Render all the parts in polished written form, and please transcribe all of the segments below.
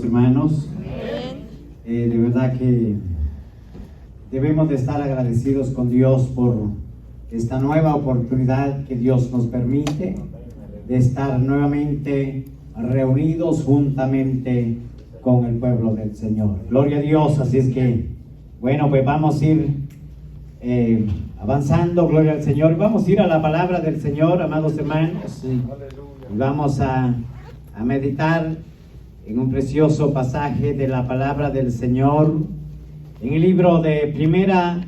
Hermanos, de verdad que debemos de estar agradecidos con Dios por esta nueva oportunidad que Dios nos permite de estar nuevamente reunidos juntamente con el pueblo del Señor. Gloria a Dios. Así es que, bueno, pues vamos a ir avanzando, gloria al Señor. Vamos a ir a la palabra del Señor, amados hermanos, y vamos a meditar en un precioso pasaje de la palabra del Señor en el libro de Primera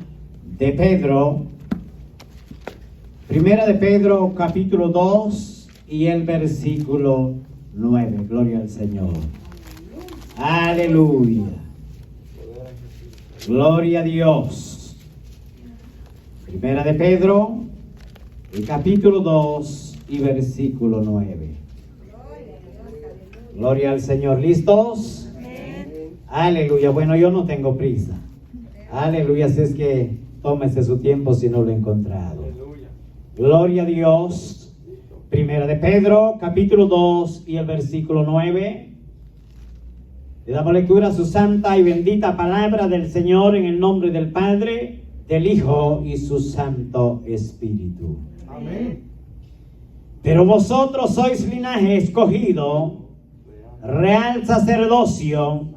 de Pedro capítulo 2 y el versículo 9. Gloria al Señor. Aleluya. Gloria a Dios. Primera de Pedro, el capítulo 2 y versículo 9. Gloria al Señor. ¿Listos? Aleluya. Bueno, yo no tengo prisa. Aleluya. Así es que tómese su tiempo si no lo he encontrado. Gloria a Dios. Primera de Pedro, capítulo 2 y el versículo 9. Le damos lectura a su santa y bendita palabra del Señor en el nombre del Padre, del Hijo y su Santo Espíritu. Amén. Pero vosotros sois linaje escogido, real sacerdocio,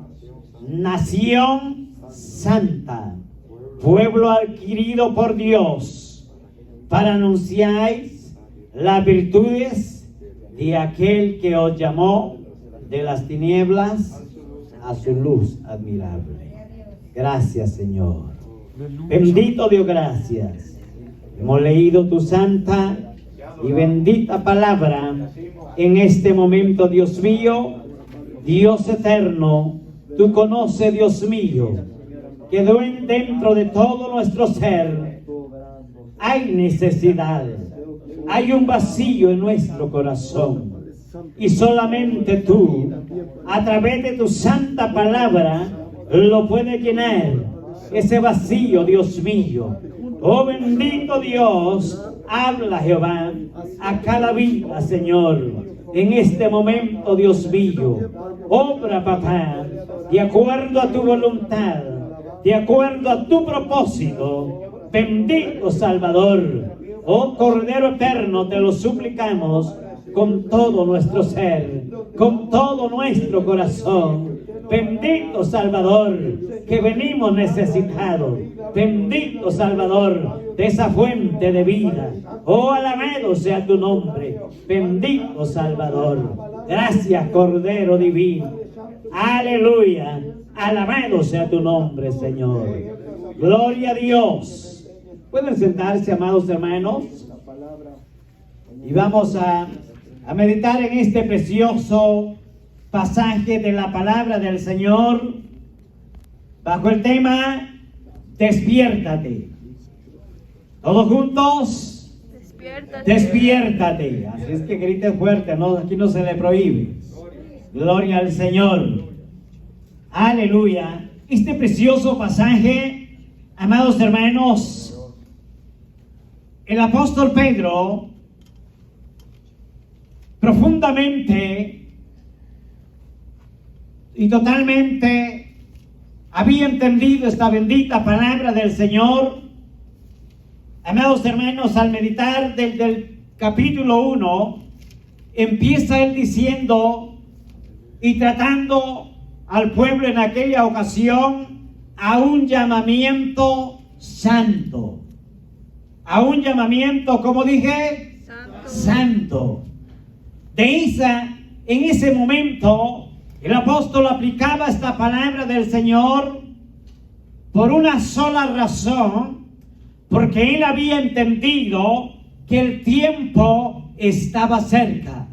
nación santa, pueblo adquirido por Dios, para anunciar las virtudes de aquel que os llamó de las tinieblas a su luz admirable. Gracias, Señor. Bendito Dios, gracias. Hemos leído tu santa y bendita palabra en este momento, Dios mío, Dios eterno. Tú conoces, Dios mío, que dentro de todo nuestro ser hay necesidad, hay un vacío en nuestro corazón, y solamente tú, a través de tu santa palabra, lo puedes llenar, ese vacío, Dios mío. Oh bendito Dios, habla Jehová a cada vida, Señor, en este momento, Dios mío. Obra, papá, de acuerdo a tu voluntad, de acuerdo a tu propósito. Bendito Salvador, oh Cordero eterno, te lo suplicamos con todo nuestro ser, con todo nuestro corazón. Bendito Salvador, que venimos necesitados. Bendito Salvador, de esa fuente de vida. Oh, alabado sea tu nombre. Bendito Salvador. Gracias, Cordero divino. Aleluya. Alabado sea tu nombre, Señor. Gloria a Dios. Pueden sentarse, amados hermanos, y vamos a meditar en este precioso pasaje de la palabra del Señor bajo el tema despiértate. Todos juntos, despiértate. Despiértate. Así es que griten fuerte, ¿no? Aquí no se le prohíbe. Gloria al Señor. Aleluya. Este precioso pasaje, amados hermanos, el apóstol Pedro profundamente y totalmente había entendido esta bendita palabra del Señor. Amados hermanos, al meditar del capítulo 1, empieza él diciendo y tratando al pueblo en aquella ocasión a un llamamiento santo. A un llamamiento, como dije, santo. En ese momento, el apóstol aplicaba esta palabra del Señor por una sola razón, porque él había entendido que el tiempo estaba cerca.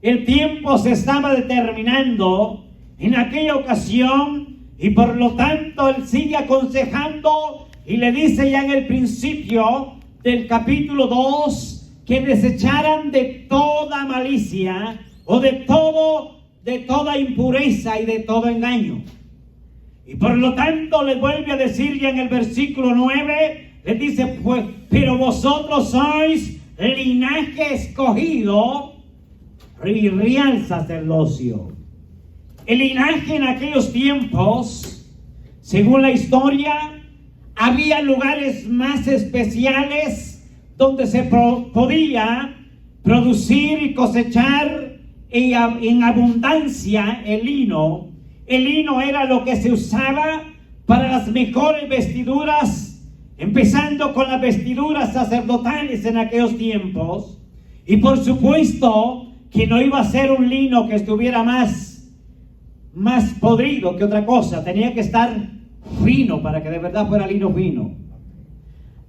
El tiempo se estaba determinando en aquella ocasión, y por lo tanto él sigue aconsejando y le dice ya en el principio del capítulo 2 que desecharan de toda malicia o de toda impureza y de todo engaño. Y por lo tanto le vuelve a decir ya en el versículo 9, le dice, pues, pero vosotros sois linaje escogido y real sacerdocio. El linaje en aquellos tiempos, según la historia, había lugares más especiales donde se podía producir y cosechar en abundancia el lino. El lino era lo que se usaba para las mejores vestiduras, empezando con las vestiduras sacerdotales en aquellos tiempos. Y por supuesto que no iba a ser un lino que estuviera más podrido que otra cosa. Tenía que estar fino para que de verdad fuera lino fino.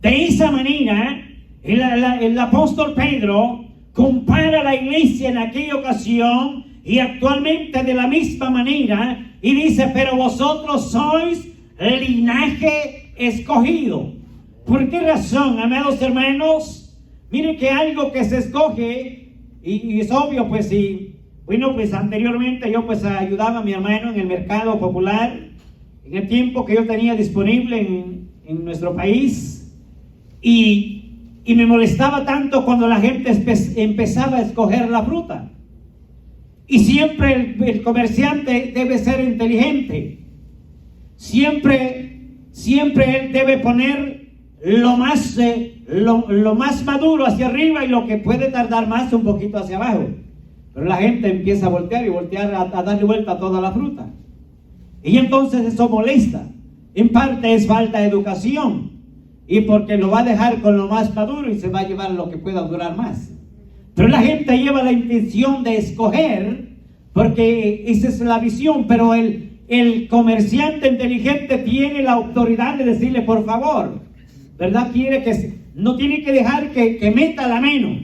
De esa manera, el apóstol Pedro compara la iglesia en aquella ocasión y actualmente de la misma manera, y dice: pero vosotros sois linaje escogido. ¿Por qué razón, amados hermanos? Miren que algo que se escoge, y es obvio, pues sí. Bueno, pues anteriormente yo pues ayudaba a mi hermano en el mercado popular, en el tiempo que yo tenía disponible en nuestro país, y me molestaba tanto cuando la gente empezaba a escoger la fruta. Y siempre el comerciante debe ser inteligente. Siempre él debe poner lo más maduro hacia arriba y lo que puede tardar más un poquito hacia abajo. Pero la gente empieza a voltear a darle vuelta a toda la fruta. Y entonces eso molesta. En parte es falta de educación. Y porque lo va a dejar con lo más maduro y se va a llevar lo que pueda durar más. Pero la gente lleva la intención de escoger, porque esa es la visión. Pero el comerciante inteligente tiene la autoridad de decirle: por favor, ¿verdad? No tiene que dejar que meta la mano,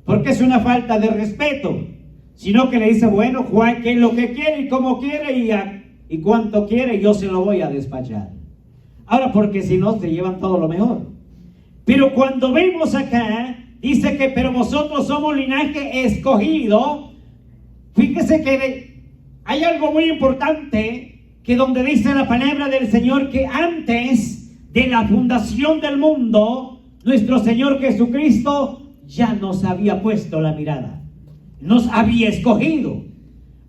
porque es una falta de respeto, sino que le dice: bueno, Juan, que es lo que quiere y cómo quiere y cuánto quiere, yo se lo voy a despachar. Ahora, porque si no, se llevan todo lo mejor. Pero cuando vemos acá, dice que pero vosotros somos linaje escogido. Fíjese que hay algo muy importante, que donde dice la palabra del Señor que antes de la fundación del mundo, nuestro Señor Jesucristo ya nos había puesto la mirada, nos había escogido.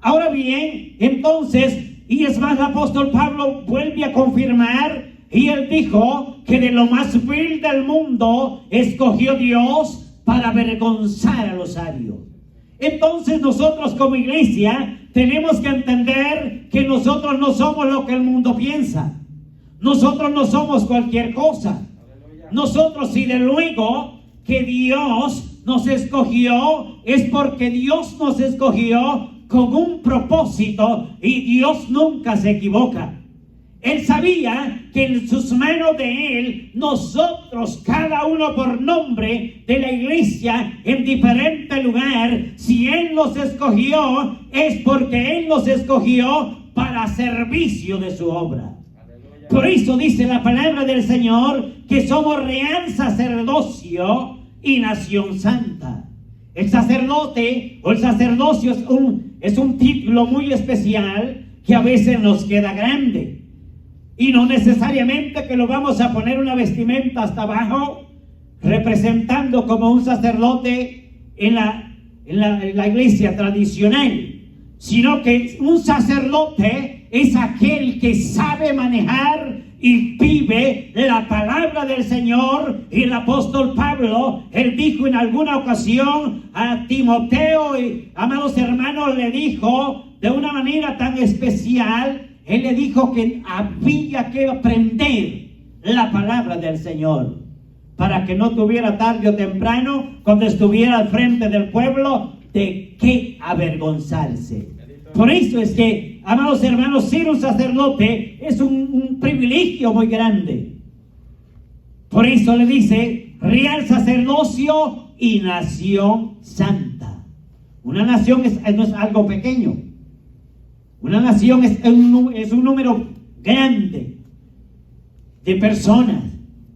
Ahora bien, entonces, y es más, el apóstol Pablo vuelve a confirmar, y él dijo que de lo más vil del mundo escogió Dios para avergonzar a los sabios. Entonces nosotros como iglesia tenemos que entender que nosotros no somos lo que el mundo piensa. Nosotros no somos cualquier cosa. Nosotros, si de luego que Dios nos escogió, es porque Dios nos escogió con un propósito, y Dios nunca se equivoca. Él sabía que en sus manos de Él, nosotros, cada uno por nombre de la iglesia, en diferente lugar, si Él nos escogió, es porque Él nos escogió para servicio de su obra. Por eso dice la palabra del Señor que somos real sacerdocio y nación santa. El sacerdote o el sacerdocio es un título muy especial que a veces nos queda grande. Y no necesariamente que lo vamos a poner una vestimenta hasta abajo, representando como un sacerdote en la iglesia tradicional, sino que un sacerdote es aquel que sabe manejar y vive la palabra del Señor. Y el apóstol Pablo, él dijo en alguna ocasión a Timoteo, y amados hermanos, le dijo de una manera tan especial, él le dijo que había que aprender la palabra del Señor para que no tuviera tarde o temprano, cuando estuviera al frente del pueblo, de qué avergonzarse. Por eso es que, amados hermanos, ser un sacerdote es un privilegio muy grande. Por eso le dice real sacerdocio y nación santa. Una nación no es algo pequeño. Una nación es un número grande de personas.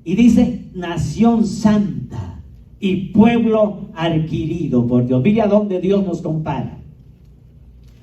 Y dice nación santa y pueblo adquirido por Dios. Mire a dónde Dios nos compara.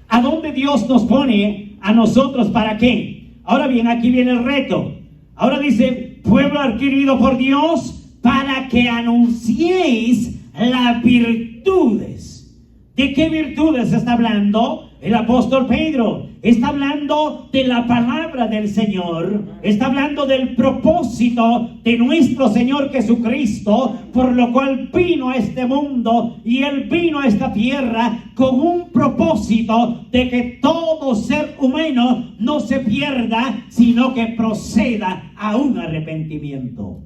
¿A dónde Dios nos pone a nosotros? ¿Para qué? Ahora bien, aquí viene el reto. Ahora dice pueblo adquirido por Dios, para que anunciéis las virtudes. ¿De qué virtudes está hablando? el apóstol Pedro? Está hablando de la palabra del Señor, está hablando del propósito de nuestro Señor Jesucristo, por lo cual vino a este mundo y Él vino a esta tierra con un propósito de que todo ser humano no se pierda, sino que proceda a un arrepentimiento.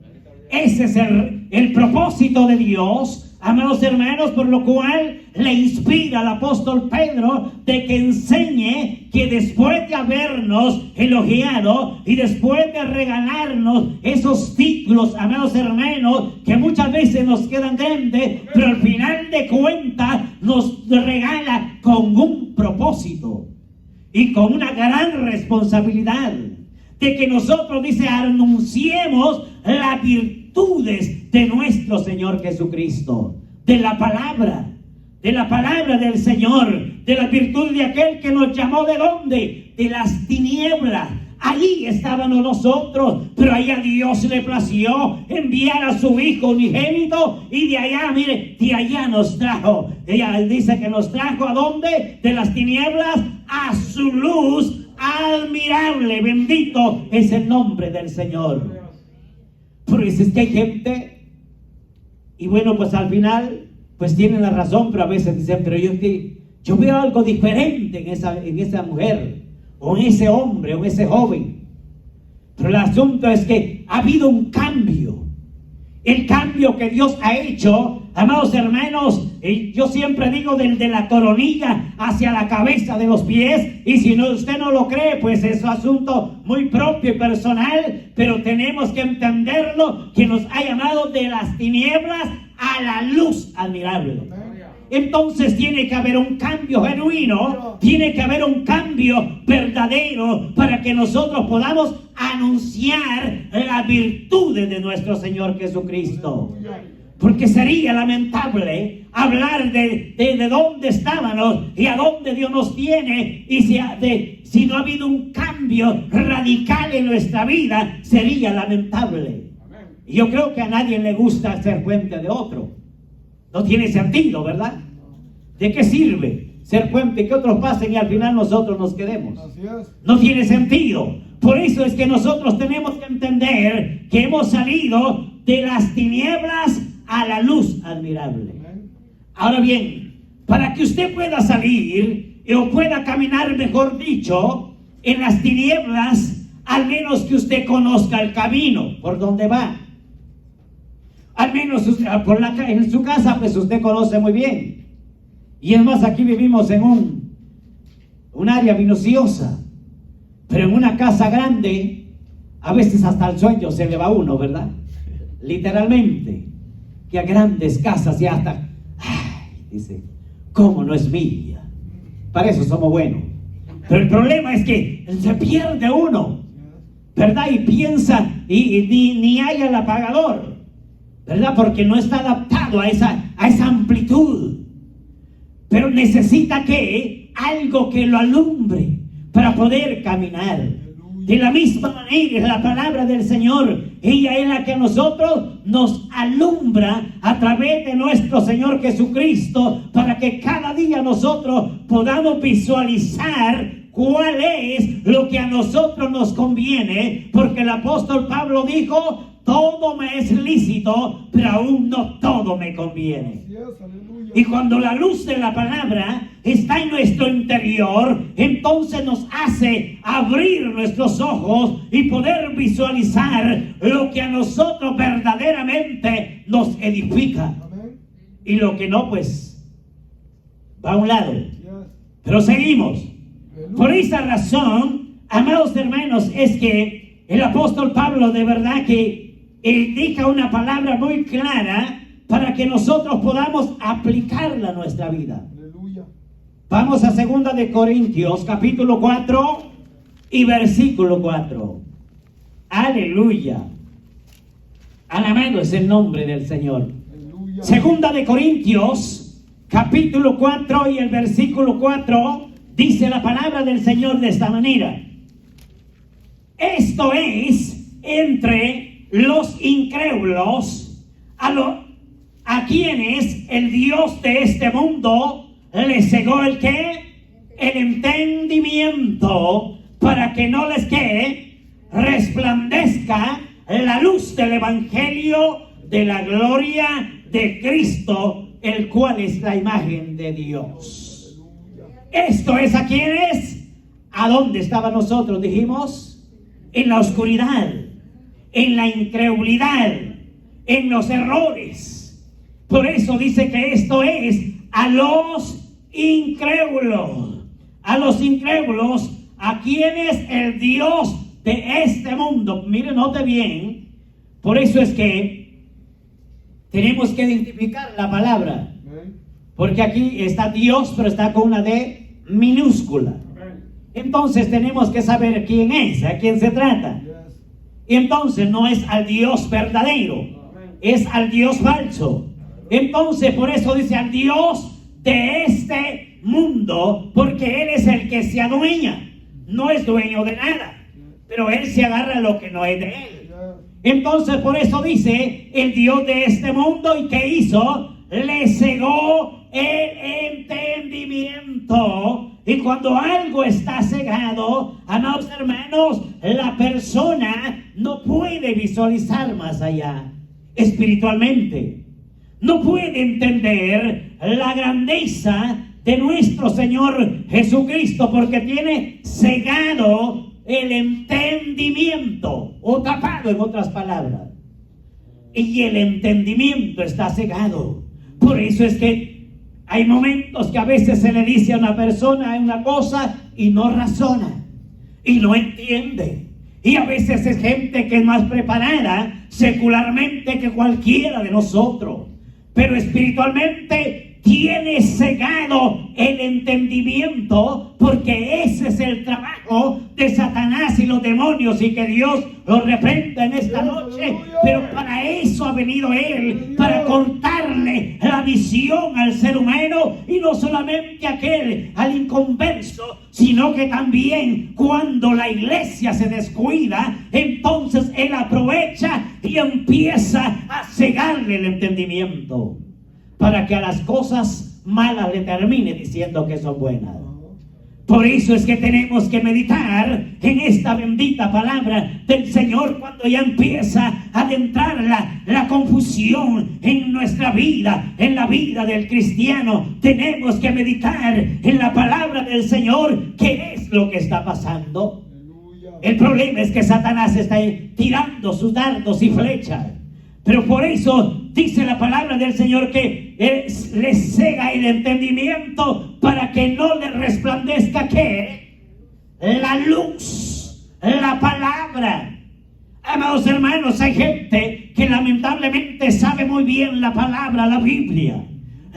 Ese es el propósito de Dios, amados hermanos, por lo cual le inspira al apóstol Pedro de que enseñe que después de habernos elogiado y después de regalarnos esos títulos, amados hermanos, que muchas veces nos quedan grandes, pero al final de cuentas nos regala con un propósito y con una gran responsabilidad de que nosotros, dice, anunciemos las virtudes de nuestro Señor Jesucristo, de la palabra del Señor, de la virtud de aquel que nos llamó. ¿De dónde? De las tinieblas. Allí estábamos nosotros, pero ahí a Dios le plació enviar a su Hijo unigénito, y de allá, mire, de allá nos trajo. Ella dice que nos trajo ¿a dónde? De las tinieblas a su luz admirable. Bendito es el nombre del Señor. Por eso es que hay gente, y bueno, pues al final pues tienen la razón, pero a veces dicen, pero yo veo algo diferente en esa mujer, o en ese hombre, o en ese joven. Pero el asunto es que ha habido un cambio. El cambio que Dios ha hecho, amados hermanos, yo siempre digo de la coronilla hacia la cabeza de los pies, y si no, usted no lo cree, pues es un asunto muy propio y personal, pero tenemos que entenderlo, que nos ha llamado de las tinieblas a la luz admirable. Entonces tiene que haber un cambio genuino, tiene que haber un cambio verdadero para que nosotros podamos anunciar las virtudes de nuestro Señor Jesucristo. Porque sería lamentable hablar de dónde estábamos y a dónde Dios nos tiene, y si no ha habido un cambio radical en nuestra vida, sería lamentable. Y yo creo que a nadie le gusta ser puente de otro. No tiene sentido, ¿verdad? ¿De qué sirve ser puente que otros pasen y al final nosotros nos quedemos? No tiene sentido. Por eso es que nosotros tenemos que entender que hemos salido de las tinieblas a la luz admirable. Ahora bien, para que usted pueda salir o pueda caminar, mejor dicho, en las tinieblas, al menos que usted conozca el camino por donde va. Al menos en su casa, pues usted conoce muy bien. Y es más, aquí vivimos en un área minuciosa, pero en una casa grande, a veces hasta el sueño se le va a uno, ¿verdad? Literalmente, que a grandes casas y hasta, dice, ¿cómo no es mía? Para eso somos buenos. Pero el problema es que se pierde uno, ¿verdad? Y piensa, y ni hay el apagador, ¿verdad? Porque no está adaptado a esa amplitud. Pero necesita algo que lo alumbre para poder caminar. De la misma manera, la palabra del Señor, ella es la que a nosotros nos alumbra a través de nuestro Señor Jesucristo, para que cada día nosotros podamos visualizar cuál es lo que a nosotros nos conviene, porque el apóstol Pablo dijo, todo me es lícito, pero aún no todo me conviene. Y cuando la luz de la palabra está en nuestro interior, entonces nos hace abrir nuestros ojos y poder visualizar lo que a nosotros verdaderamente nos edifica. Y lo que no, pues va a un lado. Pero seguimos. Por esa razón, amados hermanos, es que el apóstol Pablo de verdad que indica una palabra muy clara para que nosotros podamos aplicarla a nuestra vida. Aleluya. Vamos a 2 de Corintios, capítulo 4 y versículo 4. Aleluya. Alabado es el nombre del Señor. Aleluya. 2 de Corintios, capítulo 4 y el versículo 4, dice la palabra del Señor de esta manera. Esto es entre los incrédulos, a quienes el Dios de este mundo les cegó el ¿qué? el entendimiento para que no les quede resplandezca la luz del evangelio de la gloria de Cristo, el cual es la imagen de Dios. Esto es a quienes, ¿a dónde estaban nosotros? Dijimos, en la oscuridad, en la incredulidad, en los errores. Por eso dice que esto es a los incrédulos, a quienes el Dios de este mundo, miren, note bien, por eso es que tenemos que identificar la palabra, porque aquí está Dios, pero está con una D minúscula. Entonces tenemos que saber quién es, a quién se trata. Y entonces no es al Dios verdadero, es al Dios falso. Entonces por eso dice al Dios de este mundo, porque Él es el que se adueña, no es dueño de nada, pero Él se agarra a lo que no es de Él. Entonces por eso dice el Dios de este mundo, ¿y qué hizo? Le cegó el entendimiento. Y cuando algo está cegado, amados hermanos, la persona no puede visualizar más allá espiritualmente. No puede entender la grandeza de nuestro Señor Jesucristo, porque tiene cegado el entendimiento, o tapado en otras palabras. Y el entendimiento está cegado. Por eso es que hay momentos que a veces se le dice a una persona una cosa y no razona, y no entiende. Y a veces es gente que es más preparada secularmente que cualquiera de nosotros, pero espiritualmente tiene cegado el entendimiento, porque ese es el trabajo de Satanás y los demonios, y que Dios lo reprenda en esta noche. Pero para eso ha venido Él, para cortarle la visión al ser humano, y no solamente al inconverso, sino que también cuando la iglesia se descuida, entonces Él aprovecha y empieza a cegarle el entendimiento, para que a las cosas malas le termine diciendo que son buenas. Por eso es que tenemos que meditar en esta bendita palabra del Señor cuando ya empieza a adentrar la confusión en nuestra vida, en la vida del cristiano. Tenemos que meditar en la palabra del Señor. ¿Qué es lo que está pasando? El problema es que Satanás está tirando sus dardos y flechas. Pero por eso dice la palabra del Señor que le cega el entendimiento para que no le resplandezca ¿qué? La luz, la palabra. Amados hermanos, hay gente que lamentablemente sabe muy bien la palabra, la Biblia,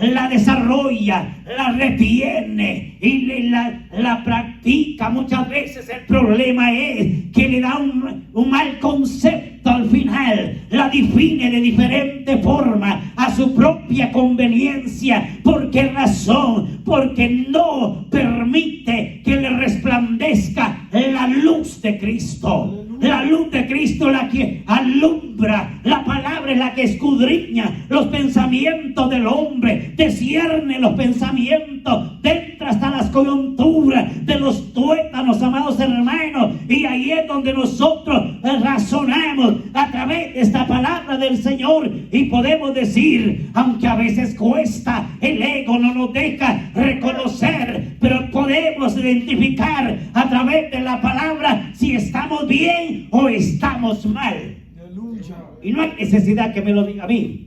la desarrolla, la retiene y la practica. Muchas veces el problema es que le da un mal concepto al final, la define de diferente forma a su propia conveniencia. ¿Por qué razón? Porque no permite que le resplandezca la luz de Cristo. La luz de Cristo, la que alumbra, la palabra es la que escudriña los pensamientos del hombre, discierne los pensamientos, entra hasta las coyunturas de los tuétanos, amados hermanos, y ahí es donde nosotros razonamos a través de esta palabra del Señor, y podemos decir, aunque a veces cuesta, el ego no nos deja reconocer, pero podemos identificar a través de la palabra si estamos bien o estamos mal. Aleluya. Y no hay necesidad que me lo diga a mí.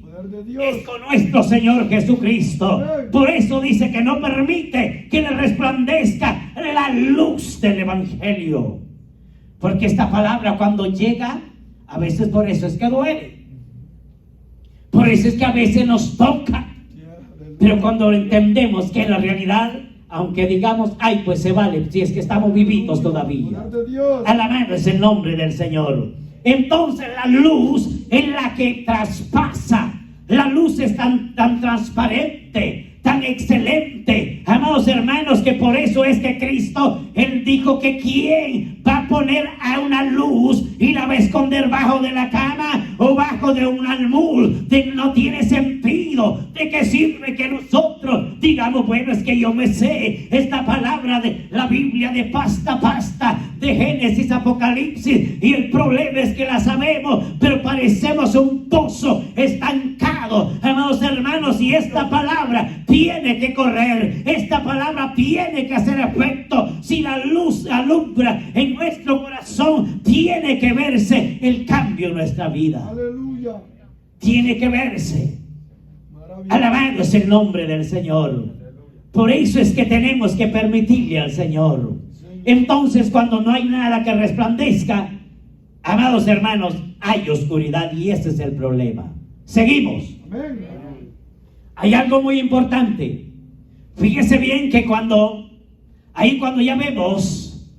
Es con nuestro Señor Jesucristo. Por eso dice que no permite que le resplandezca la luz del Evangelio. Porque esta palabra cuando llega, a veces por eso es que duele. Por eso es que a veces nos toca. Pero cuando entendemos que en la realidad, aunque digamos, ay, pues se vale, si es que estamos vivitos todavía. Alabado es el nombre del Señor. Entonces la luz es la que traspasa. La luz es tan transparente, tan excelente, amados hermanos, que por eso es que Cristo, Él dijo que quién va a poner a una luz y la va a esconder bajo de la cama, o bajo de un almud, no tiene sentido. ¿De qué sirve que nosotros digamos, bueno, es que yo me sé esta palabra de la Biblia de pasta a pasta, de Génesis, Apocalipsis, y el problema es que la sabemos, pero parecemos un pozo estancado, amados hermanos, y esta palabra tiene que correr, esta palabra tiene que hacer efecto. Si la luz alumbra en nuestro corazón, tiene que verse el cambio en nuestra vida. Aleluya. Tiene que verse. Alabado es el nombre del Señor. Por eso es que tenemos que permitirle al Señor. Entonces, cuando no hay nada que resplandezca, amados hermanos, hay oscuridad, y ese es el problema. Seguimos. Amén. Hay algo muy importante. Fíjese bien que cuando ya vemos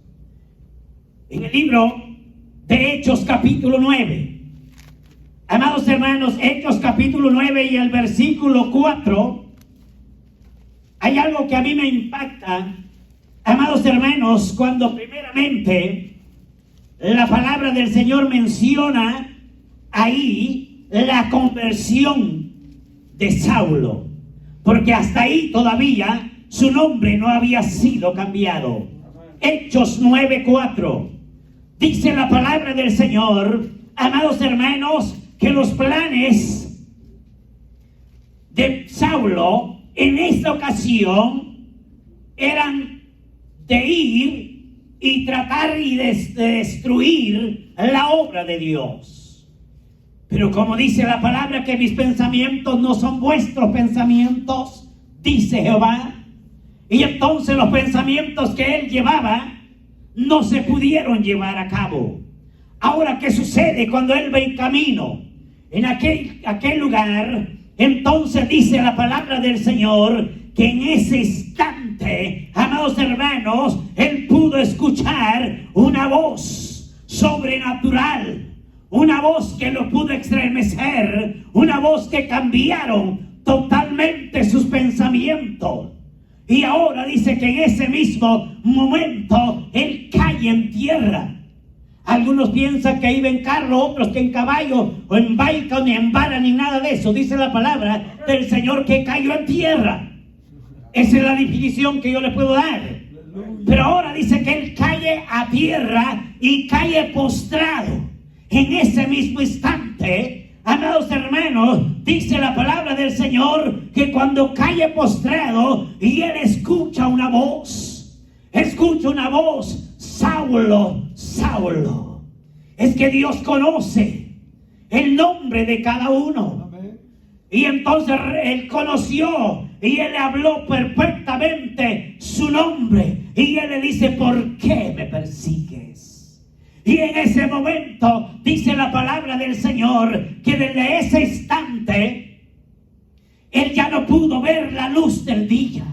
en el libro de Hechos capítulo 9, amados hermanos, Hechos capítulo 9 y el versículo 4, hay algo que a mí me impacta, amados hermanos, cuando primeramente la palabra del Señor menciona ahí la conversión de Saulo, porque hasta ahí todavía su nombre no había sido cambiado. Hechos 9:4 dice la palabra del Señor, amados hermanos, que los planes de Saulo en esta ocasión eran de ir y tratar y de destruir la obra de Dios. Pero como dice la palabra, que mis pensamientos no son vuestros pensamientos, dice Jehová. Y entonces los pensamientos que él llevaba no se pudieron llevar a cabo. Ahora, ¿qué sucede cuando él va en camino en aquel lugar? Entonces dice la palabra del Señor que en ese instante, amados hermanos, él pudo escuchar una voz sobrenatural, una voz que lo pudo estremecer, una voz que cambiaron totalmente sus pensamientos. Y ahora dice que en ese mismo momento él cae en tierra. Algunos piensan que iba en carro, otros que en caballo, o en baica, ni en vara, ni nada de eso. Dice la palabra del Señor que cayó en tierra. Esa es la definición que yo le puedo dar. Pero ahora dice que él cae a tierra y cae postrado. En ese mismo instante, amados hermanos, dice la palabra del Señor que cuando cae postrado y él escucha una voz, Saulo, Saulo. Es que Dios conoce el nombre de cada uno. Amén. Y entonces él conoció y él le habló perfectamente su nombre. Y él le dice, ¿por qué me persigues? Y en ese momento dice la palabra del Señor que desde ese instante él ya no pudo ver la luz del día.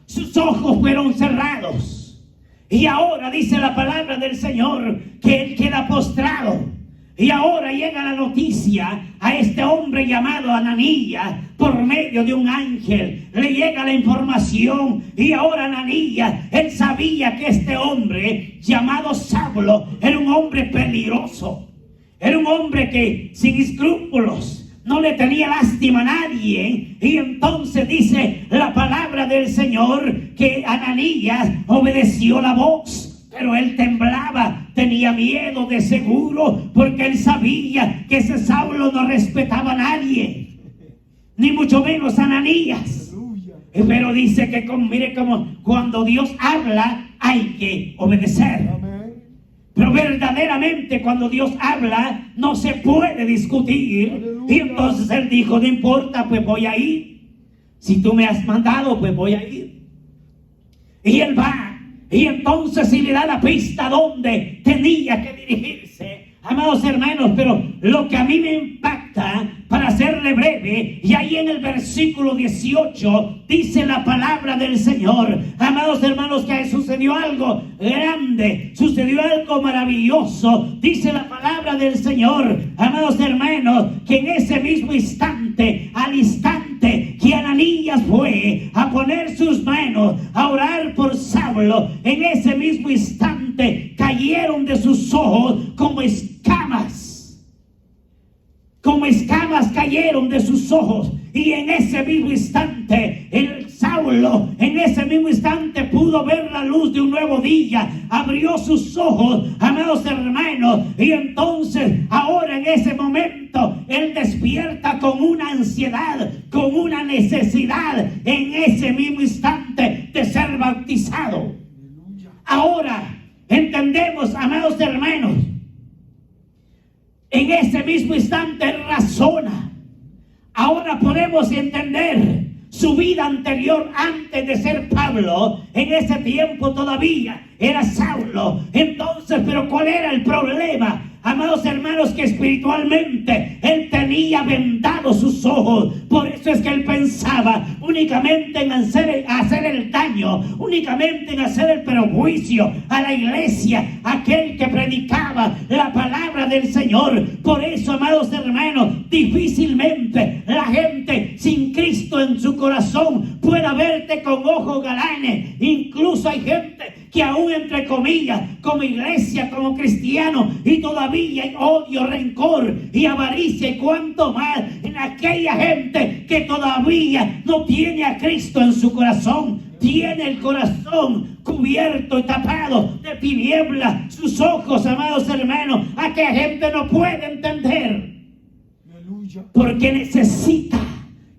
Sus ojos fueron cerrados. Y ahora dice la palabra del Señor que él queda postrado. Y ahora llega la noticia a este hombre llamado Ananías por medio de un ángel. Le llega la información y ahora Ananías, él sabía que este hombre llamado Saulo era un hombre peligroso. Era un hombre que sin escrúpulos no le tenía lástima a nadie. Y entonces dice la palabra del Señor que Ananías obedeció la voz. Pero él temblaba, tenía miedo de seguro, porque él sabía que ese Saulo no respetaba a nadie, ni mucho menos a Ananías. Pero dice que mire como cuando Dios habla hay que obedecer. Amén. Pero verdaderamente cuando Dios habla no se puede discutir. Aleluya. Y entonces él dijo, no importa, pues voy a ir. Si tú me has mandado, pues voy a ir. Y él va. Y entonces si le da la pista donde tenía que dirigirse, amados hermanos. Pero lo que a mí me impacta, para hacerle breve, y ahí en el versículo 18 dice la palabra del Señor, amados hermanos, que sucedió algo grande, sucedió algo maravilloso. Dice la palabra del Señor, amados hermanos, que en ese mismo instante, al instante que Ananías fue a poner sus manos a orar por Saulo, en ese mismo instante cayeron de sus ojos como escamas. como escamas cayeron de sus ojos, y en ese mismo instante el Saulo en ese mismo instante pudo ver la luz de un nuevo día. Abrió sus ojos, amados hermanos, y entonces ahora en ese momento él despierta con una ansiedad, con una necesidad en ese mismo instante de ser bautizado. Ahora entendemos, amados hermanos, en ese mismo instante razona. Ahora podemos entender su vida anterior antes de ser Pablo. En ese tiempo todavía era Saulo. Entonces, pero ¿cuál era el problema? Amados hermanos, que espiritualmente él tenía vendados sus ojos. Por eso es que él pensaba únicamente en hacer el daño, únicamente en hacer el perjuicio a la iglesia, aquel que predicaba la palabra del Señor. Por eso, amados hermanos, difícilmente la gente sin Cristo en su corazón pueda verte con ojos galanes. Incluso hay gente que aún entre comillas, como iglesia, como cristiano, y todavía hay odio, rencor y avaricia y cuanto más en aquella gente que todavía no tiene a Cristo en su corazón. Tiene el corazón cubierto y tapado de tinieblas, sus ojos, amados hermanos, aquella gente no puede entender. Porque necesita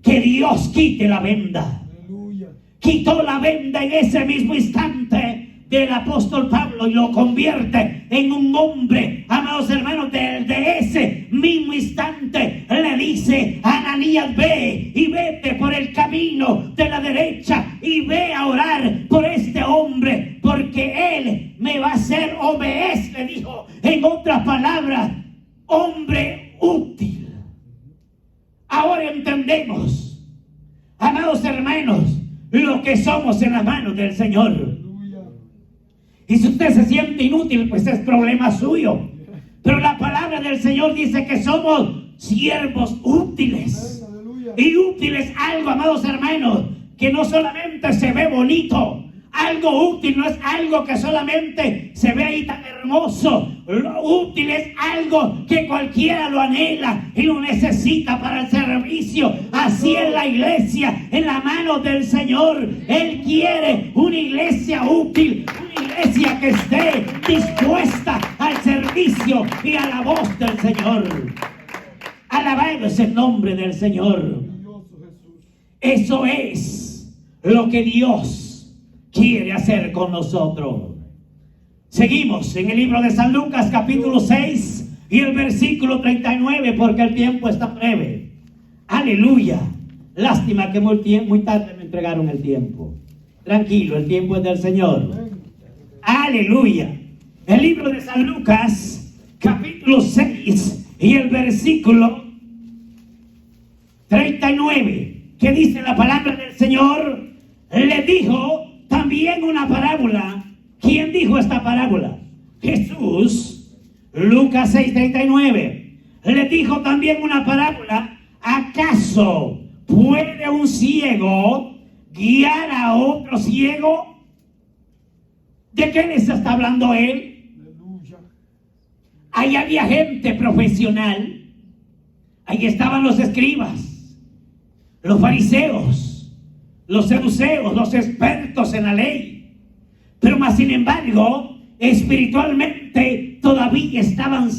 que Dios quite la venda. Quitó la venda en ese mismo instante del apóstol Pablo y lo convierte en un hombre, amados hermanos. De ese mismo instante le dice a Ananías: ve y vete por el camino de la derecha y ve a orar por este hombre, porque él me va a hacer, o me es, le dijo, en otras palabras, hombre útil. Ahora entendemos, amados hermanos, lo que somos en las manos del Señor. Y si usted se siente inútil, pues es problema suyo. Pero la palabra del Señor dice que somos siervos útiles. Y útil es algo, amados hermanos, que no solamente se ve bonito. Algo útil no es algo que solamente se ve ahí tan hermoso. Lo útil es algo que cualquiera lo anhela y lo necesita para el servicio. Así es la iglesia en la mano del Señor. Él quiere una iglesia útil, una iglesia que esté dispuesta al servicio y a la voz del Señor. Alabado es el nombre del Señor. Eso es lo que Dios quiere hacer con nosotros. Seguimos en el libro de San Lucas, capítulo 6 y el versículo 39, porque el tiempo está breve. Aleluya. Lástima que muy tarde me entregaron el tiempo. Tranquilo, el tiempo es del Señor. Aleluya. El libro de San Lucas, capítulo 6 y el versículo 39, que dice la palabra del Señor. Le dijo también una parábola. ¿Quién dijo esta parábola? Jesús. Lucas 6:39. Le dijo también una parábola. ¿Acaso puede un ciego guiar a otro ciego? ¿De qué les está hablando él? Ahí había gente profesional. Ahí estaban los escribas, los fariseos, los saduceos, los expertos en la ley. Pero más sin embargo, espiritualmente todavía estaba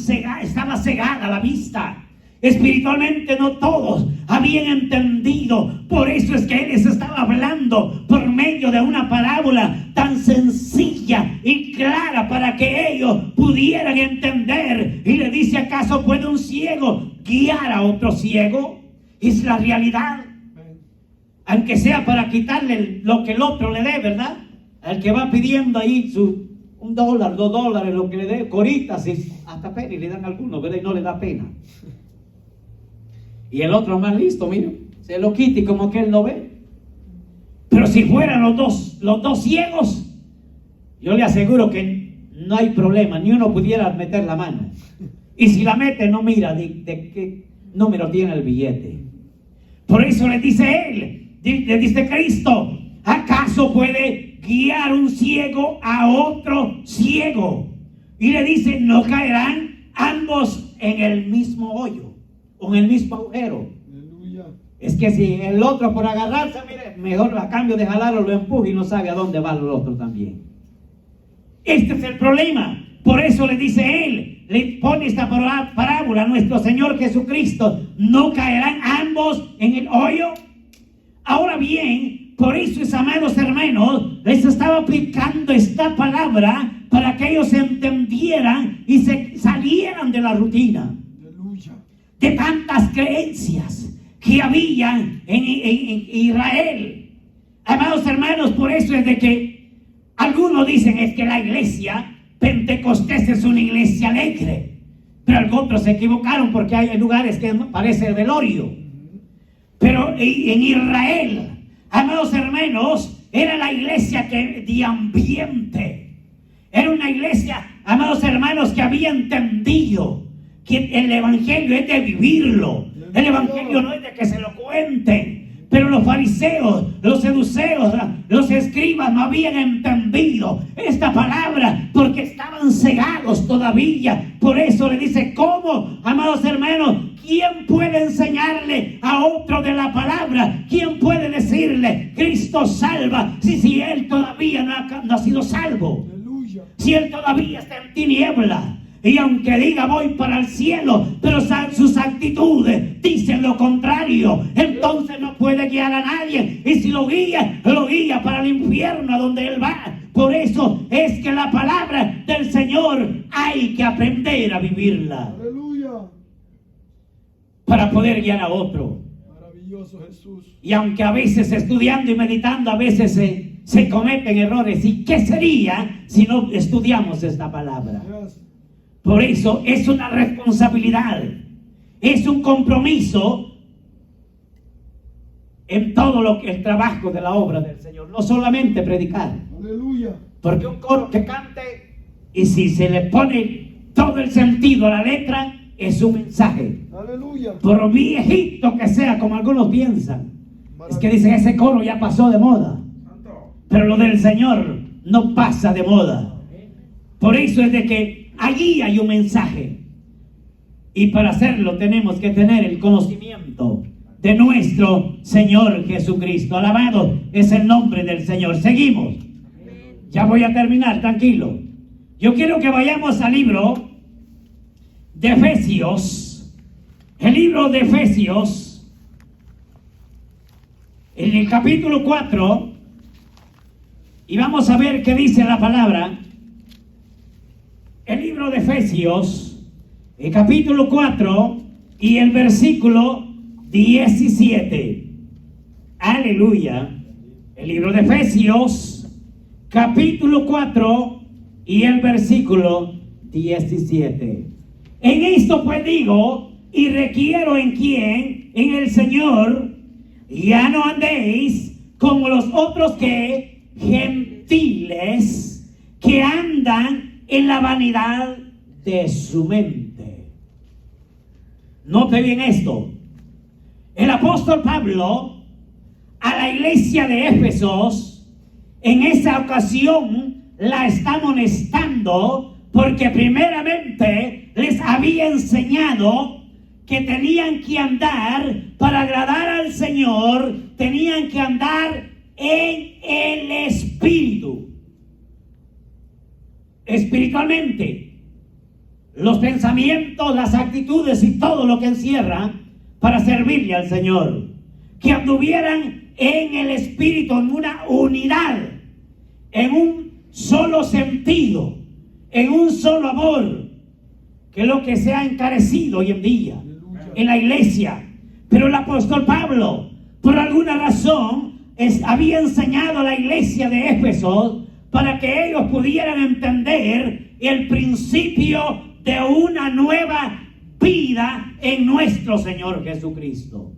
cegada la vista. Espiritualmente no todos habían entendido. Por eso es que Él les estaba hablando por medio de una parábola tan sencilla y clara para que ellos pudieran entender. Y le dice: ¿acaso puede un ciego guiar a otro ciego? Es la realidad. Aunque sea para quitarle lo que el otro le dé, ¿verdad? Al que va pidiendo ahí su $1, $2, lo que le dé, coritas, y hasta pena, y le dan algunos, ¿verdad? Y no le da pena. Y el otro más listo, mire, se lo quita y como que él no ve. Pero si fueran los dos ciegos, yo le aseguro que no hay problema, ni uno pudiera meter la mano. Y si la mete, no mira de qué número tiene el billete. Por eso le dice él, le dice Cristo: ¿acaso puede guiar un ciego a otro ciego? Y le dice: ¿no caerán ambos en el mismo hoyo? con el mismo agujero. Aleluya. Es que si el otro por agarrarse, mire, mejor a cambio de jalarlo lo empuja y no sabe a dónde va el otro también. Este es el problema. Por eso le dice él, le pone esta parábola a nuestro Señor Jesucristo. ¿No caerán ambos en el hoyo? Ahora bien, por eso, amados hermanos, les estaba aplicando esta palabra para que ellos entendieran y se salieran de la rutina. Aleluya. De tantas creencias que había en Israel. Amados hermanos, por eso es de que algunos dicen es que la iglesia Pentecostés es una iglesia alegre, pero otros se equivocaron porque hay lugares que parece velorio. Pero en Israel, amados hermanos, era la iglesia de ambiente. Era una iglesia, amados hermanos, que había entendido que el evangelio es de vivirlo. El evangelio no es de que se lo cuenten. Pero los fariseos, los saduceos, los escribas no habían entendido esta palabra porque estaban cegados todavía. Por eso le dice, ¿cómo, amados hermanos? ¿Quién puede enseñarle a otro de la palabra? ¿Quién puede decirle, Cristo salva, si él todavía no ha sido salvo? Aleluya. Si él todavía está en tiniebla. Y aunque diga voy para el cielo, pero sus actitudes dicen lo contrario, entonces no puede guiar a nadie. Y si lo guía para el infierno a donde él va. Por eso es que la palabra del Señor hay que aprender a vivirla Aleluya. para poder guiar a otro. Maravilloso Jesús. Y aunque a veces estudiando y meditando, a veces se cometen errores. ¿Y qué sería si no estudiamos esta palabra? Yes. Por eso es una responsabilidad, es un compromiso en todo lo que el trabajo de la obra del Señor, no solamente predicar. Aleluya. Porque un coro que cante y si se le pone todo el sentido a la letra, es un mensaje. Aleluya. Por viejito que sea, como algunos piensan, es que dicen ese coro ya pasó de moda. Pero lo del Señor no pasa de moda. Por eso es de que allí hay un mensaje. Y para hacerlo tenemos que tener el conocimiento de nuestro Señor Jesucristo. Alabado es el nombre del Señor. Seguimos. Ya voy a terminar, tranquilo. Yo quiero que vayamos al libro de Efesios. El libro de Efesios, en el capítulo 4. Y vamos a ver qué dice la palabra. El libro de Efesios, el capítulo 4 y el versículo 17. Aleluya. El libro de Efesios, capítulo 4 y el versículo 17. En esto pues digo y requiero en quien, en el Señor, ya no andéis como los otros que gentiles que andan en la vanidad de su mente. Note bien esto. El apóstol Pablo a la iglesia de Éfesos en esa ocasión la está amonestando porque primeramente les había enseñado que tenían que andar para agradar al Señor, tenían que andar en el Espíritu. Espiritualmente, los pensamientos, las actitudes y todo lo que encierra para servirle al Señor. Que anduvieran en el Espíritu, en una unidad, en un solo sentido, en un solo amor, que es lo que se ha encarecido hoy en día en la iglesia. Pero el apóstol Pablo, por alguna razón, había enseñado a la iglesia de Éfeso para que ellos pudieran entender el principio de una nueva vida en nuestro Señor Jesucristo.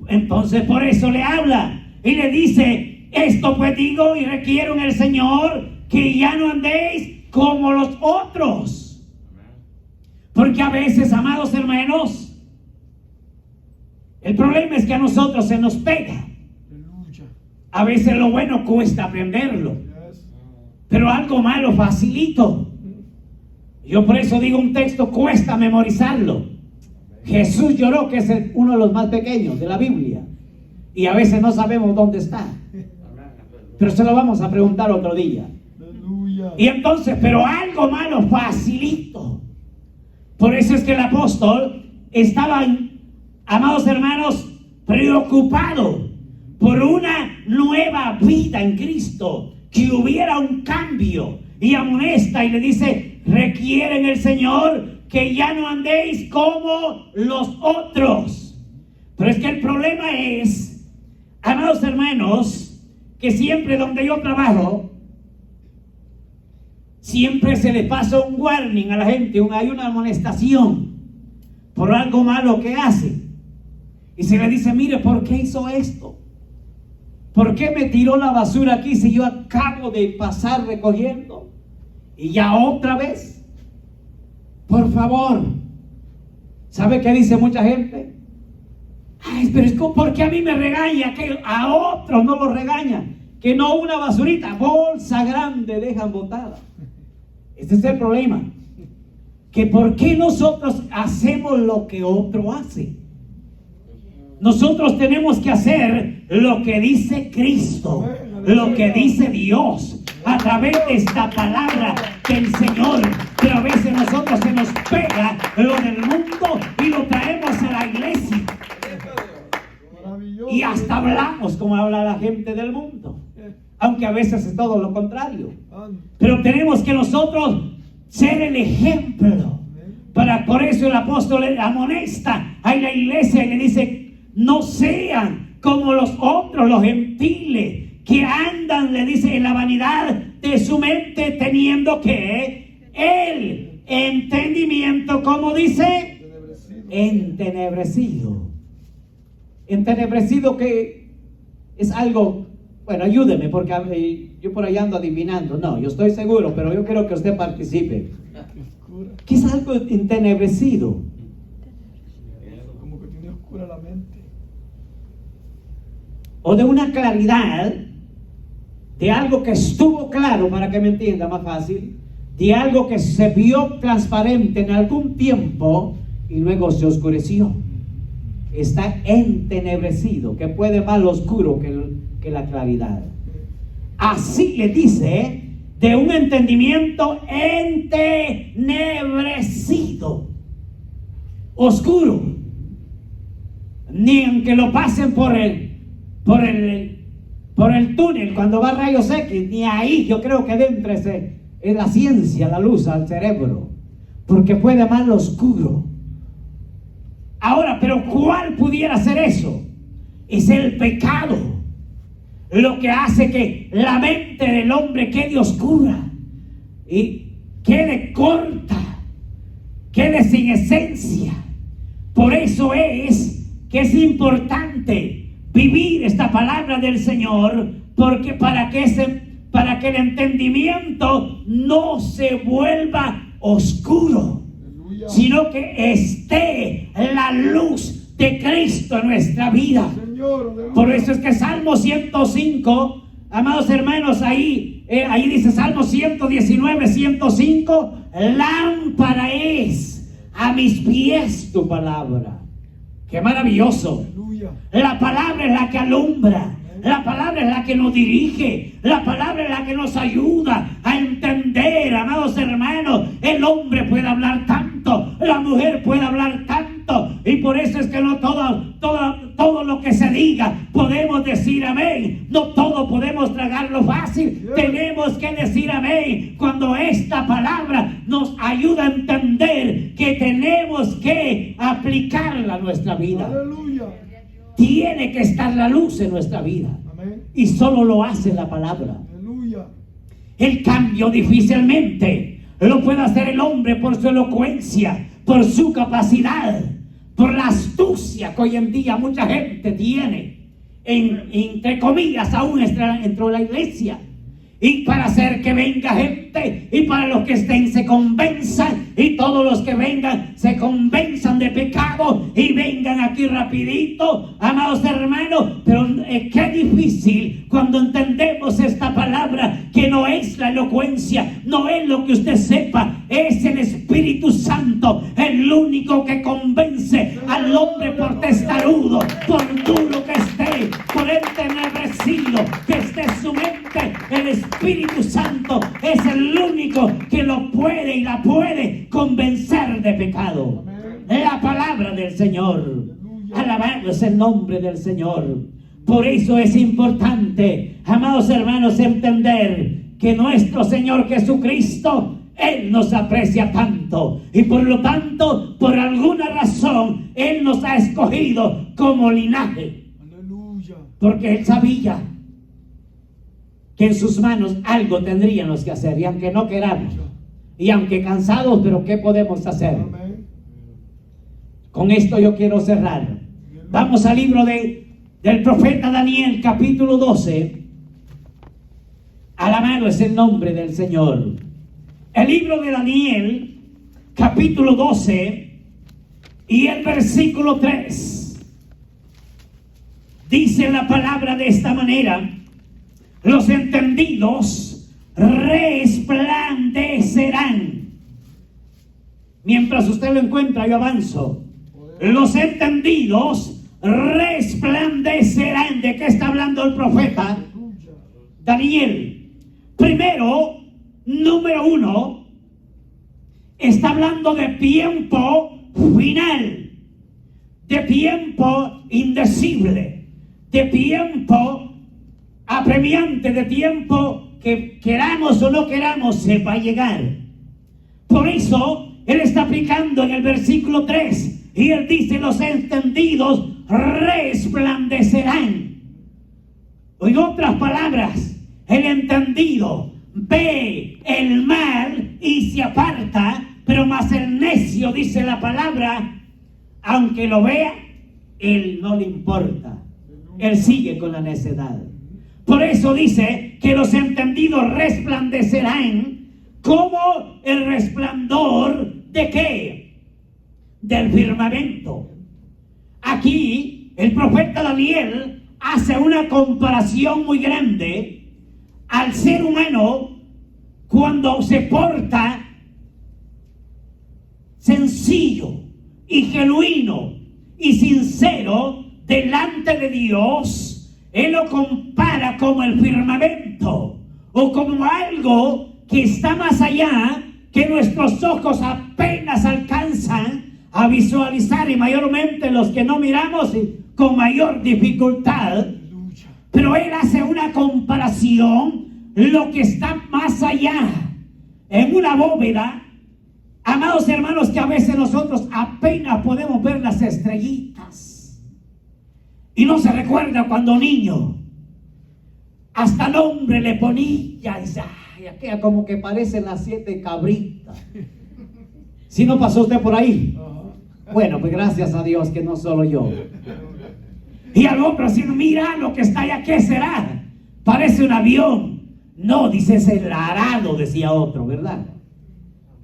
Entonces por eso le habla y le dice, esto pues digo y requiero en el Señor que ya no andéis como los otros. Porque a veces, amados hermanos, el problema es que a nosotros se nos pega. A veces lo bueno cuesta aprenderlo, pero algo malo facilito. Yo por eso digo un texto cuesta memorizarlo. Jesús lloró, que es uno de los más pequeños de la Biblia. Y a veces no sabemos dónde está. Pero se lo vamos a preguntar otro día. Aleluya. Y entonces, pero algo malo facilito. Por eso es que el apóstol estaba, amados hermanos, preocupado por una nueva vida en Cristo, que hubiera un cambio, y amonesta y le dice: requiere en el Señor que ya no andéis como los otros. Pero es que el problema es, amados hermanos, que siempre donde yo trabajo, siempre se le pasa un warning a la gente, hay una amonestación por algo malo que hace. Y se le dice: mire, ¿por qué hizo esto? ¿Por qué me tiró la basura aquí si yo acabo de pasar recogiendo? Y ya otra vez. Por favor. ¿Sabe qué dice mucha gente? Ay, pero es como, ¿por qué a mí me regaña? Que a otros no lo regaña. Que no una basurita, bolsa grande dejan botada. Este es el problema. Que ¿por qué nosotros hacemos lo que otro hace? Nosotros tenemos que hacer lo que dice Cristo, lo que dice Dios, a través de esta palabra del Señor. Pero a veces nosotros se nos pega lo del mundo y lo traemos a la iglesia. Y hasta hablamos como habla la gente del mundo, aunque a veces es todo lo contrario. Pero tenemos que nosotros ser el ejemplo. Por eso el apóstol le amonesta a la iglesia y le dice: no sean como los otros, los gentiles, que andan, le dice, en la vanidad de su mente, teniendo que el entendimiento, como dice, entenebrecido. Entenebrecido, que es algo, bueno, ayúdeme, porque yo por ahí ando adivinando. No, yo estoy seguro, pero yo quiero que usted participe. ¿Qué es algo entenebrecido? Como que tiene oscura la mente. O de una claridad, de algo que estuvo claro, para que me entienda más fácil, de algo que se vio transparente en algún tiempo y luego se oscureció. Está entenebrecido, que puede más lo oscuro que la claridad. Así le dice, de un entendimiento entenebrecido, oscuro. Ni aunque lo pasen por el túnel cuando va rayos X, ni ahí. Yo creo que dentro es la ciencia, la luz al cerebro, porque puede más lo oscuro. Ahora, pero ¿cuál pudiera ser eso? Es el pecado lo que hace que la mente del hombre quede oscura y quede corta, quede sin esencia. Por eso es que es importante vivir esta palabra del Señor, porque para que el entendimiento no se vuelva oscuro, sino que esté la luz de Cristo en nuestra vida. Por eso es que Salmo 105, amados hermanos, ahí dice Salmo 119, 105, lámpara es a mis pies tu palabra. ¡Qué maravilloso! La palabra es la que alumbra, la palabra es la que nos dirige, la palabra es la que nos ayuda a entender, amados hermanos. El hombre puede hablar tanto, la mujer puede hablar tanto, y por eso es que no todo lo que se diga podemos decir amén. No todo podemos tragarlo fácil. Tenemos que decir amén cuando esta palabra nos ayuda a entender que tenemos que aplicarla a nuestra vida. Aleluya. Tiene que estar la luz en nuestra vida. Amén. Y solo lo hace la palabra. Aleluya. El cambio difícilmente lo puede hacer el hombre por su elocuencia, por su capacidad, por la astucia que hoy en día mucha gente tiene, entre comillas, aún dentro de la iglesia. Y para hacer que venga gente, y para los que estén se convenzan, y todos los que vengan se convenzan de pecado y vengan aquí rapidito, amados hermanos. Pero qué difícil cuando entendemos esta palabra, que no es la elocuencia, no es lo que usted sepa, es el Espíritu Santo el único que convence hombre por testarudo, por duro que esté, por entenebrecido que esté su mente, el Espíritu Santo es el único que lo puede y la puede convencer de pecado. La palabra del Señor. Alabado es el nombre del Señor. Por eso es importante, amados hermanos, entender que nuestro Señor Jesucristo, Él nos aprecia tanto, y por lo tanto, por alguna razón, Él nos ha escogido como linaje. Aleluya. Porque Él sabía que en sus manos algo tendríamos que hacer, y aunque no queramos, y aunque cansados, pero ¿qué podemos hacer? Amén. Con esto yo quiero cerrar. Vamos al libro del profeta Daniel, capítulo 12. Alabado es el nombre del Señor. El libro de Daniel, capítulo 12, y el versículo 3. Dice la palabra de esta manera: los entendidos resplandecerán. Mientras usted lo encuentra, yo avanzo. Los entendidos resplandecerán. ¿De qué está hablando el profeta Daniel? Primero, número 1, está hablando de tiempo final, de tiempo indecible, de tiempo apremiante, de tiempo que queramos o no queramos se va a llegar. Por eso él está aplicando en el versículo 3 y él dice: los entendidos resplandecerán. O en otras palabras, el entendido ve el mal y se aparta, pero más el necio, dice la palabra, aunque lo vea, él no le importa. Él sigue con la necedad. Por eso dice que los entendidos resplandecerán como el resplandor ¿de qué? Del firmamento. Aquí el profeta Daniel hace una comparación muy grande al ser humano cuando se porta sencillo y genuino y sincero delante de Dios. Él lo compara como el firmamento o como algo que está más allá, que nuestros ojos apenas alcanzan a visualizar, y mayormente los que no miramos con mayor dificultad. Pero él hace una comparación, lo que está más allá, en una bóveda, amados hermanos, que a veces nosotros apenas podemos ver las estrellitas. Y no se recuerda cuando niño, hasta nombre le ponía, y aquella como que parecen las 7 cabritas. ¿Sí no pasó usted por ahí? Bueno, pues gracias a Dios que no solo yo. Y al otro así: mira lo que está allá, ¿qué será? Parece un avión. No, dice, es el arado, decía otro, ¿verdad?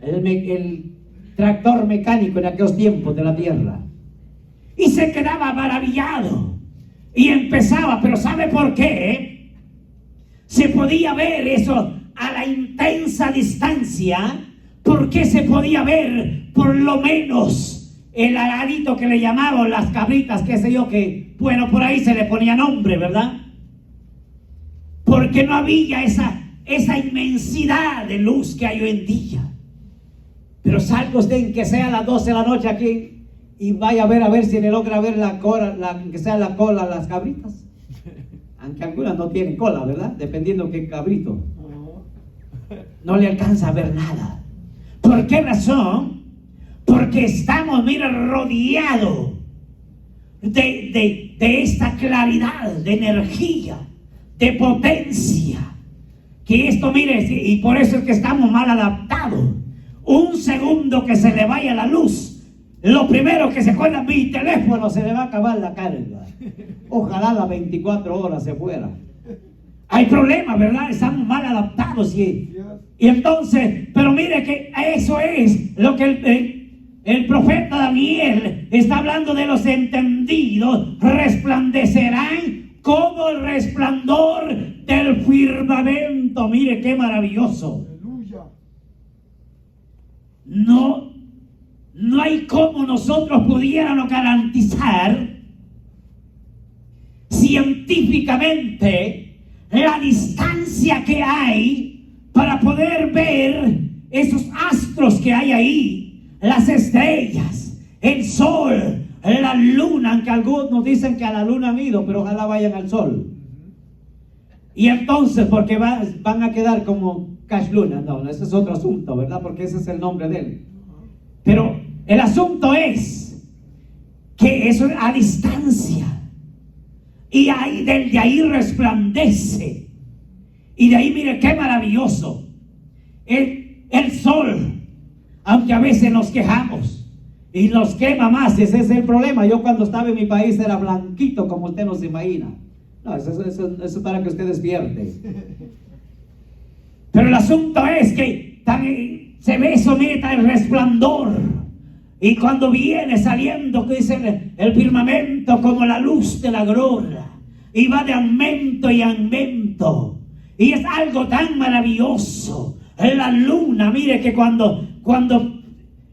El tractor mecánico en aquellos tiempos de la tierra. Y se quedaba maravillado. Y empezaba, pero ¿sabe por qué? Se podía ver eso a la intensa distancia. Porque se podía ver por lo menos el aradito que le llamaban las cabritas, qué sé yo, que bueno, por ahí se le ponía nombre, ¿verdad? Porque no había esa inmensidad de luz que hay hoy en día. Pero salga usted en que sea a las 12 de la noche aquí y vaya a ver si le logra ver la cola, que sea la cola a las cabritas. Aunque algunas no tienen cola, ¿verdad? Dependiendo qué cabrito. No le alcanza a ver nada. ¿Por qué razón? Porque estamos, mira, rodeados de esta claridad, de energía, de potencia. Que esto, mire, y por eso es que estamos mal adaptados. Un segundo que se le vaya la luz, lo primero que se acuerda, mi teléfono se le va a acabar la carga. Ojalá las 24 horas se fuera. Hay problemas, ¿verdad? Estamos mal adaptados y entonces, pero mire que eso es lo que el profeta Daniel está hablando de: los entendidos resplandecerán como el resplandor del firmamento. Mire qué maravilloso. No no hay cómo nosotros pudiéramos garantizar científicamente la distancia que hay para poder ver esos astros que hay ahí, las estrellas, el sol, la luna, aunque algunos dicen que a la luna han ido, pero ojalá vayan al sol. Y entonces, porque van a quedar como Cash Luna, no, ese es otro asunto, ¿verdad? Porque ese es el nombre de él. Pero el asunto es que eso es a distancia. Y ahí, desde ahí resplandece. Y de ahí, mire qué maravilloso. El sol, aunque a veces nos quejamos y nos quema más, ese es el problema. Yo cuando estaba en mi país era blanquito, como usted no se imagina. No, eso es para que usted despierte. Pero el asunto es que se ve eso, mire, el resplandor. Y cuando viene saliendo, que dice el firmamento como la luz de la aurora, y va de aumento y aumento, y es algo tan maravilloso. La luna, mire que cuando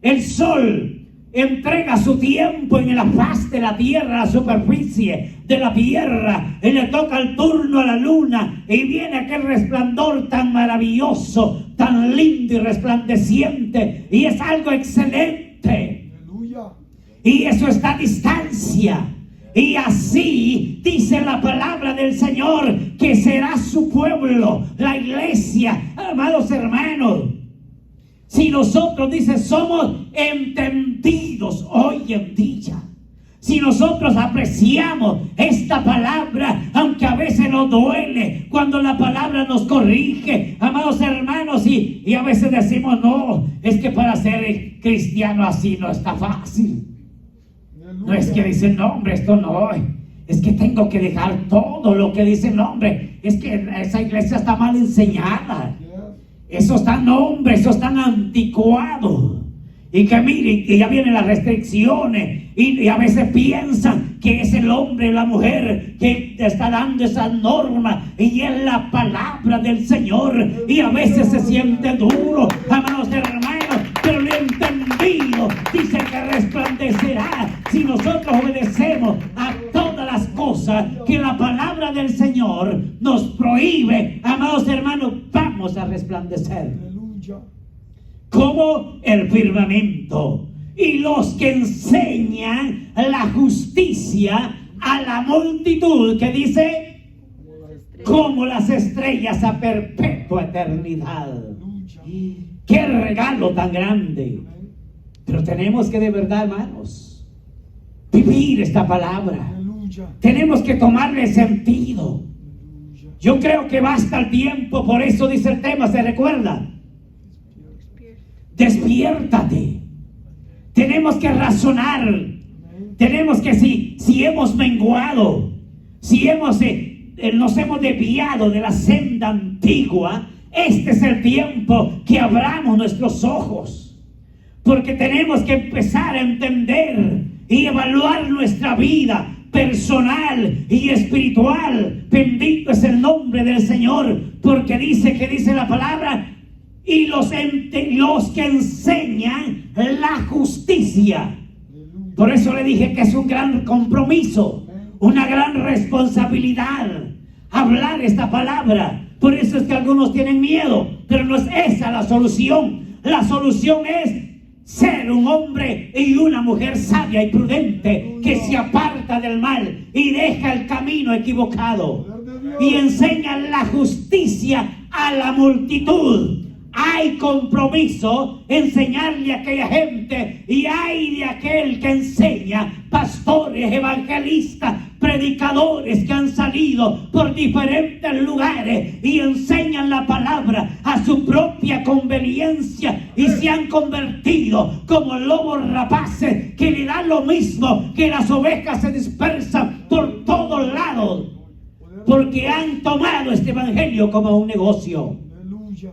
el sol entrega su tiempo en la faz de la tierra, la superficie de la tierra, y le toca el turno a la luna, y viene aquel resplandor tan maravilloso, tan lindo y resplandeciente, y es algo excelente. Aleluya. Y eso está a distancia. Y así dice la palabra del Señor, que será su pueblo, la iglesia. Amados hermanos, si nosotros, dice, somos entendidos hoy en día, si nosotros apreciamos esta palabra, aunque a veces nos duele cuando la palabra nos corrige, amados hermanos, y a veces decimos, no, es que para ser cristiano así no está fácil. No es que dicen, no, hombre, esto no, es que tengo que dejar todo lo que dicen, no, hombre, es que esa iglesia está mal enseñada. Eso está, no, hombre, eso es tan anticuado. Y que miren, que ya vienen las restricciones, y a veces piensan que es el hombre y la mujer que te está dando esa norma, y es la palabra del Señor, y a veces se siente duro, amados hermanos, pero lo entendido dice que resplandecerá si nosotros obedecemos a todas las cosas que la palabra del Señor nos prohíbe. Amados hermanos, vamos a resplandecer Aleluya. como el firmamento, y los que enseñan la justicia a la multitud, que dice, como las estrellas a perpetua eternidad. Aleluya. ¡Qué regalo tan grande! Pero tenemos que, de verdad, hermanos, vivir esta palabra. Aleluya. Tenemos que tomarle sentido. Aleluya. Yo creo que basta el tiempo, por eso dice el tema, ¿se recuerda? Despiértate. Tenemos que razonar. Tenemos que, si hemos menguado, si nos hemos desviado de la senda antigua, este es el tiempo que abramos nuestros ojos, porque tenemos que empezar a entender y evaluar nuestra vida personal y espiritual. Bendito es el nombre del Señor, porque dice la palabra, y los que enseñan la justicia. Por eso le dije que es un gran compromiso, una gran responsabilidad hablar esta palabra. Por eso es que algunos tienen miedo, pero no es esa la solución. La solución es ser un hombre y una mujer sabia y prudente, que se aparta del mal y deja el camino equivocado y enseña la justicia a la multitud. Hay compromiso enseñarle a aquella gente, y hay de aquel que enseña, pastores, evangelistas, predicadores que han salido por diferentes lugares y enseñan la palabra a su propia conveniencia, y se han convertido como lobos rapaces que le dan lo mismo que las ovejas se dispersan por todos lados, porque han tomado este evangelio como un negocio. Aleluya.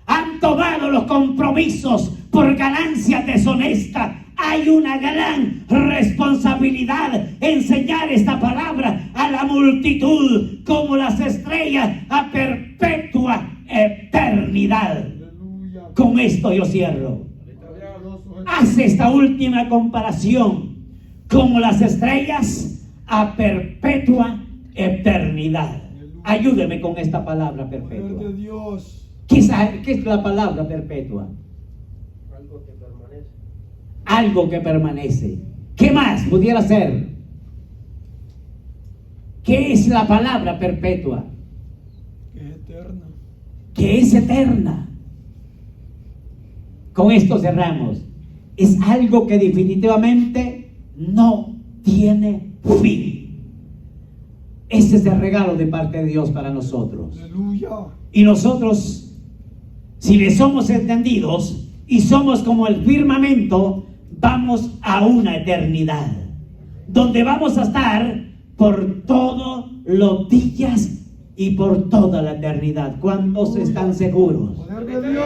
Han tomado los compromisos por ganancias deshonestas. Hay una gran responsabilidad enseñar esta palabra a la multitud, como las estrellas a perpetua eternidad. Aleluya. Con esto yo cierro. hace esta última comparación como las estrellas a perpetua eternidad. Ayúdeme con esta palabra Poder perpetua. de Dios. ¿Qué es la palabra perpetua? Algo que permanece. Algo que permanece. ¿Qué más pudiera ser? ¿Qué es la palabra perpetua? Que es eterna. Que es eterna. Con esto cerramos. Es algo que definitivamente no tiene fin. Ese es el regalo de parte de Dios para nosotros. Aleluya. Y nosotros, si le somos entendidos y somos como el firmamento, vamos a una eternidad, donde vamos a estar por todos los días y por toda la eternidad. ¿Cuántos están seguros? Poder de Dios.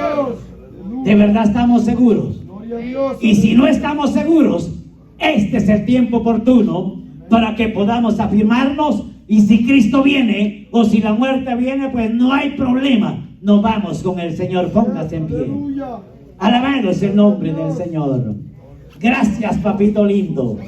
Aleluya. ¿De verdad estamos seguros? Gloria a Dios. Y si no estamos seguros, este es el tiempo oportuno para que podamos afirmarnos. Y si Cristo viene o si la muerte viene, pues no hay problema. Nos vamos con el Señor. Póngase en pie. Aleluya. Alabado es el nombre del Señor. Gracias, papito lindo.